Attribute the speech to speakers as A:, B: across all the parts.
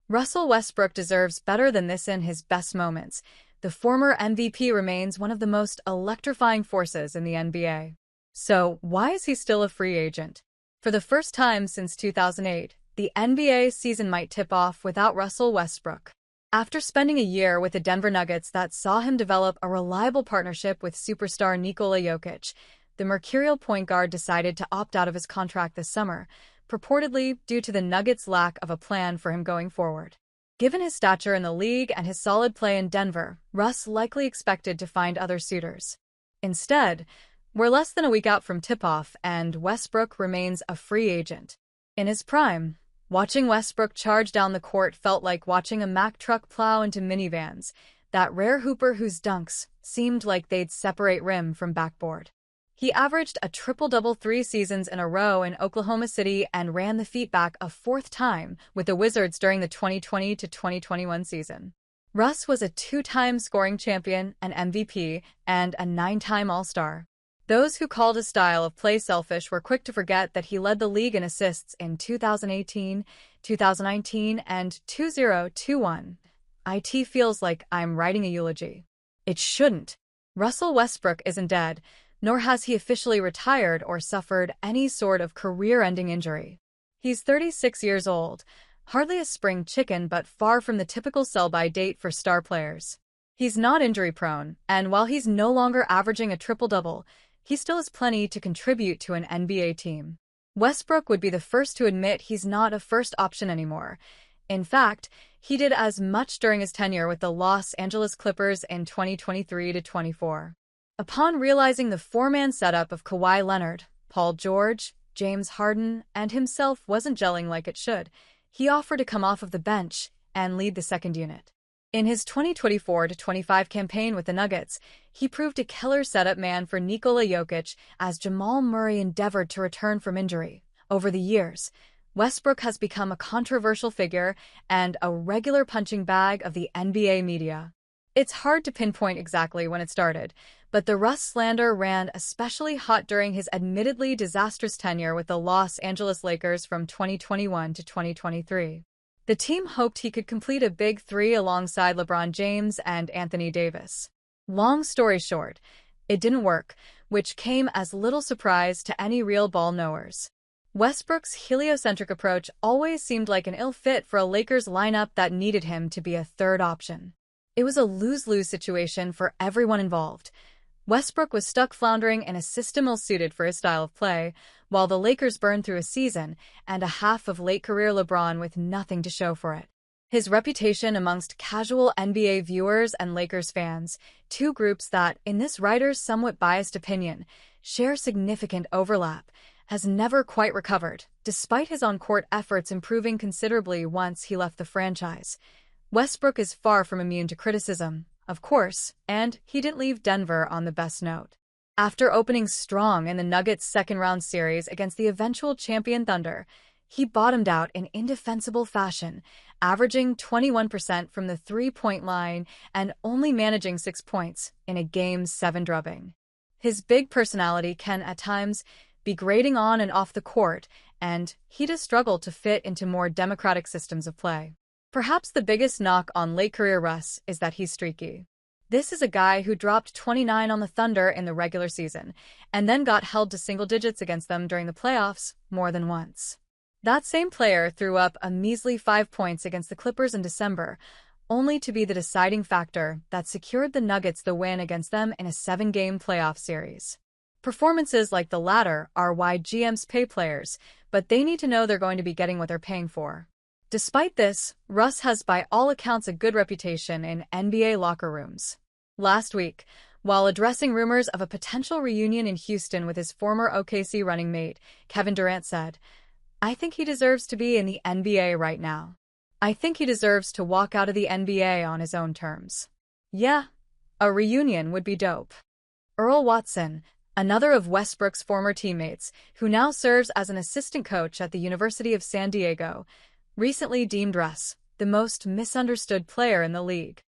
A: Russell Westbrook deserves better than this in his best moments. The former MVP remains one of the most electrifying forces in the NBA. So, why is he still a free agent? For the first time since 2008, the NBA season might tip off without Russell Westbrook. After spending a year with the Denver Nuggets that saw him develop a reliable partnership with superstar Nikola Jokic, the mercurial point guard decided to opt out of his contract this summer, purportedly due to the Nuggets' lack of a plan for him going forward. Given his stature in the league and his solid play in Denver, Russ likely expected to find other suitors. Instead, we're less than a week out from tip-off, and Westbrook remains a free agent. In his prime, watching Westbrook charge down the court felt like watching a Mack truck plow into minivans, that rare hooper whose dunks seemed like they'd separate rim from backboard. He averaged a triple-double 3 seasons in a row in Oklahoma City and ran the feat back a 4th time with the Wizards during the 2020 to 2021 season. Russ was a 2-time scoring champion, an MVP, and a 9-time All-Star. Those who called his style of play selfish were quick to forget that he led the league in assists in 2018, 2019, and 2021. It feels like I'm writing a eulogy. It shouldn't. Russell Westbrook isn't dead, nor has he officially retired or suffered any sort of career-ending injury. He's 36 years old, hardly a spring chicken but far from the typical sell-by date for star players. He's not injury-prone, and while he's no longer averaging a triple-double, he still has plenty to contribute to an NBA team. Westbrook would be the first to admit he's not a first option anymore. In fact, he did as much during his tenure with the Los Angeles Clippers in 2023 to 24. Upon realizing the 4-man setup of Kawhi Leonard, Paul George, James Harden, and himself wasn't gelling like it should, he offered to come off of the bench and lead the second unit. In his 2024-25 campaign with the Nuggets, he proved a killer setup man for Nikola Jokic as Jamal Murray endeavored to return from injury. Over the years, Westbrook has become a controversial figure and a regular punching bag of the NBA media. It's hard to pinpoint exactly when it started, but the Russ slander ran especially hot during his admittedly disastrous tenure with the Los Angeles Lakers from 2021 to 2023. The team hoped he could complete a big three alongside LeBron James and Anthony Davis. Long story short, it didn't work, which came as little surprise to any real ball knowers. Westbrook's heliocentric approach always seemed like an ill fit for a Lakers lineup that needed him to be a third option. It was a lose-lose situation for everyone involved. Westbrook was stuck floundering in a system ill-suited for his style of play, while the Lakers burned through a season and a half of late-career LeBron with nothing to show for it. His reputation amongst casual NBA viewers and Lakers fans, two groups that, in this writer's somewhat biased opinion, share significant overlap, has never quite recovered, despite his on-court efforts improving considerably once he left the franchise. Westbrook is far from immune to criticism, of course, and he didn't leave Denver on the best note. After opening strong in the Nuggets' second-round series against the eventual champion Thunder, he bottomed out in indefensible fashion, averaging 21% from the three-point line and only managing 6 points in a Game 7 drubbing. His big personality can, at times, be grating on and off the court, and he does struggle to fit into more democratic systems of play. Perhaps the biggest knock on late-career Russ is that he's streaky. This is a guy who dropped 29 on the Thunder in the regular season, and then got held to single digits against them during the playoffs more than once. That same player threw up a measly 5 points against the Clippers in December, only to be the deciding factor that secured the Nuggets the win against them in a 7-game playoff series. Performances like the latter are why GMs pay players, but they need to know they're going to be getting what they're paying for. Despite this, Russ has by all accounts a good reputation in NBA locker rooms. Last week, while addressing rumors of a potential reunion in Houston with his former OKC running mate, Kevin Durant said, "I think he deserves to be in the NBA right now. I think he deserves to walk out of the NBA on his own terms." Yeah, a reunion would be dope. Earl Watson, another of Westbrook's former teammates, who now serves as an assistant coach at the University of San Diego, recently deemed Russ the most misunderstood player in the league.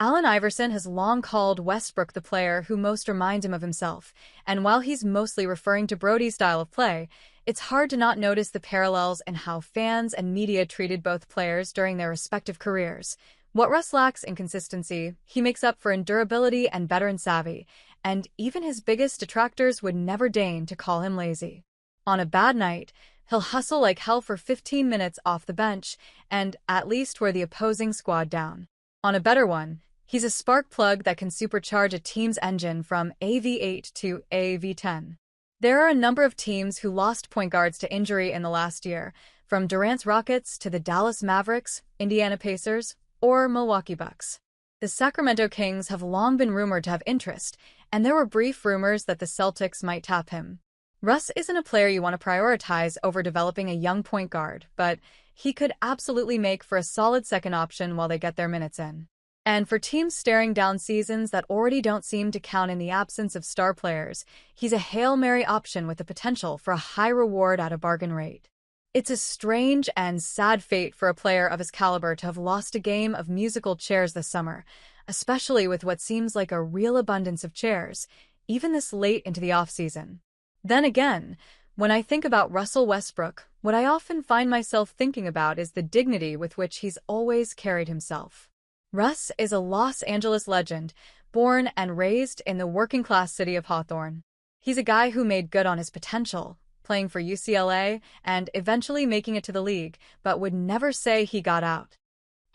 A: Allen Iverson has long called Westbrook the player who most reminds him of himself, and while he's mostly referring to Brody's style of play, It's hard to not notice the parallels in how fans and media treated both players during their respective careers. What Russ lacks in consistency, he makes up for in durability and veteran savvy, and even his biggest detractors would never deign to call him lazy. On a bad night, he'll hustle like hell for 15 minutes off the bench and at least wear the opposing squad down. On a better one, he's a spark plug that can supercharge a team's engine from AV8 to AV10. There are a number of teams who lost point guards to injury in the last year, from Durant's Rockets to the Dallas Mavericks, Indiana Pacers, or Milwaukee Bucks. The Sacramento Kings have long been rumored to have interest, and there were brief rumors that the Celtics might tap him. Russ isn't a player you want to prioritize over developing a young point guard, but he could absolutely make for a solid second option while they get their minutes in. And for teams staring down seasons that already don't seem to count in the absence of star players, he's a Hail Mary option with the potential for a high reward at a bargain rate. It's a strange and sad fate for a player of his caliber to have lost a game of musical chairs this summer, especially with what seems like a real abundance of chairs, even this late into the offseason. Then again, when I think about Russell Westbrook, what I often find myself thinking about is the dignity with which he's always carried himself. Russ is a Los Angeles legend, born and raised in the working-class city of Hawthorne. He's a guy who made good on his potential, playing for UCLA and eventually making it to the league, but would never say he got out.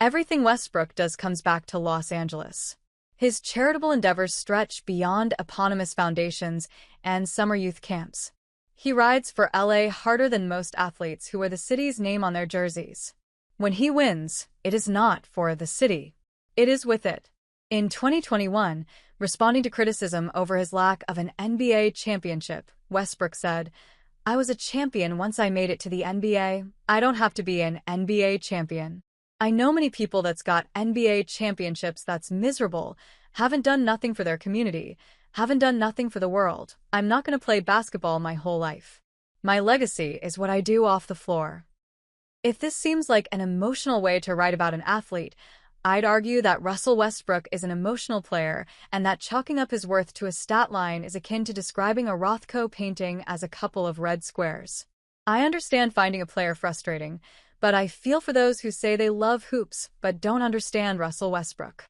A: Everything Westbrook does comes back to Los Angeles. His charitable endeavors stretch beyond eponymous foundations and summer youth camps. He rides for LA harder than most athletes who wear the city's name on their jerseys. When he wins, it is not for the city. It is with it. In 2021, responding to criticism over his lack of an NBA championship, Westbrook said, "I was a champion once I made it to the NBA. I don't have to be an NBA champion. I know many people that's got NBA championships that's miserable, haven't done nothing for their community, haven't done nothing for the world. I'm not going to play basketball my whole life. My legacy is what I do off the floor." If this seems like an emotional way to write about an athlete, I'd argue that Russell Westbrook is an emotional player and that chalking up his worth to a stat line is akin to describing a Rothko painting as a couple of red squares. I understand finding a player frustrating, but I feel for those who say they love hoops but don't understand Russell Westbrook.